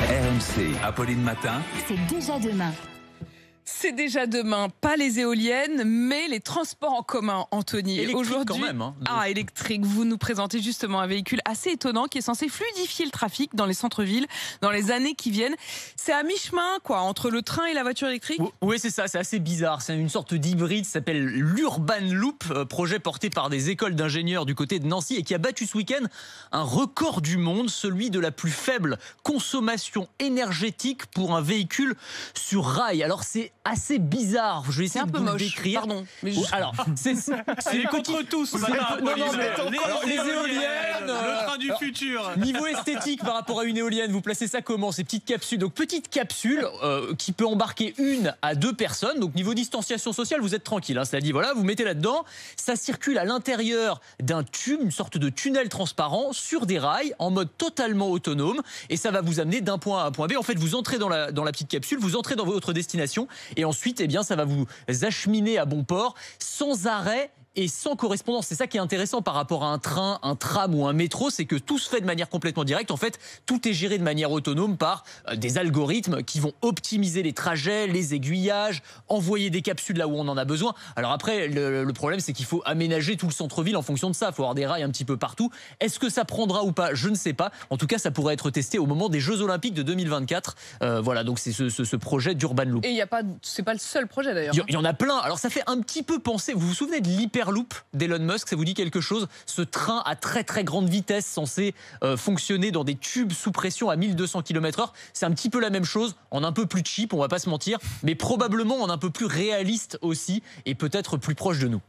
RMC, Apolline Matin. C'est déjà demain. C'est déjà demain, pas les éoliennes, mais les transports en commun, Anthony. Électrique quand même. Hein. Électrique. Vous nous présentez justement un véhicule assez étonnant qui est censé fluidifier le trafic dans les centres-villes dans les années qui viennent. C'est à mi-chemin, quoi, entre le train et la voiture électrique. Oui, c'est ça, c'est assez bizarre. C'est une sorte d'hybride, ça s'appelle l'Urban Loop, projet porté par des écoles d'ingénieurs du côté de Nancy et qui a battu ce week-end un record du monde, celui de la plus faible consommation énergétique pour un véhicule sur rail. Alors c'est assez bizarre. Je vais essayer de vous le décrire. Pardon. Mais Alors, c'est contre tous. Les éoliennes, le train du futur. Niveau esthétique par rapport à une éolienne, vous placez ça comment? Ces petites capsules. Donc petite capsule qui peut embarquer 1 à 2 personnes. Donc niveau distanciation sociale, vous êtes tranquille. Hein. Cela dit, voilà, vous mettez là-dedans. Ça circule à l'intérieur d'un tube, une sorte de tunnel transparent sur des rails en mode totalement autonome. Et ça va vous amener d'un point A à un point B. En fait, vous entrez dans la petite capsule, vous entrez dans votre destination. Et ensuite, eh bien, ça va vous acheminer à bon port sans arrêt et sans correspondance. C'est ça qui est intéressant par rapport à un train, un tram ou un métro, c'est que tout se fait de manière complètement directe. En fait, tout est géré de manière autonome par des algorithmes qui vont optimiser les trajets, les aiguillages, envoyer des capsules là où on en a besoin. Alors après, le problème, c'est qu'il faut aménager tout le centre-ville en fonction de ça. Il faut avoir des rails un petit peu partout. Est-ce que ça prendra ou pas? Je ne sais pas. En tout cas, ça pourrait être testé au moment des Jeux Olympiques de 2024. Voilà, donc c'est ce projet d'Urban Loop. Et c'est pas le seul projet d'ailleurs. Il y en a plein. Alors ça fait un petit peu penser, vous vous souvenez de l'Hyperloop d'Elon Musk, ça vous dit quelque chose? Ce train à très très grande vitesse censé fonctionner dans des tubes sous pression à 1200 km/h. C'est un petit peu la même chose, en un peu plus cheap, on va pas se mentir, mais probablement en un peu plus réaliste aussi et peut-être plus proche de nous.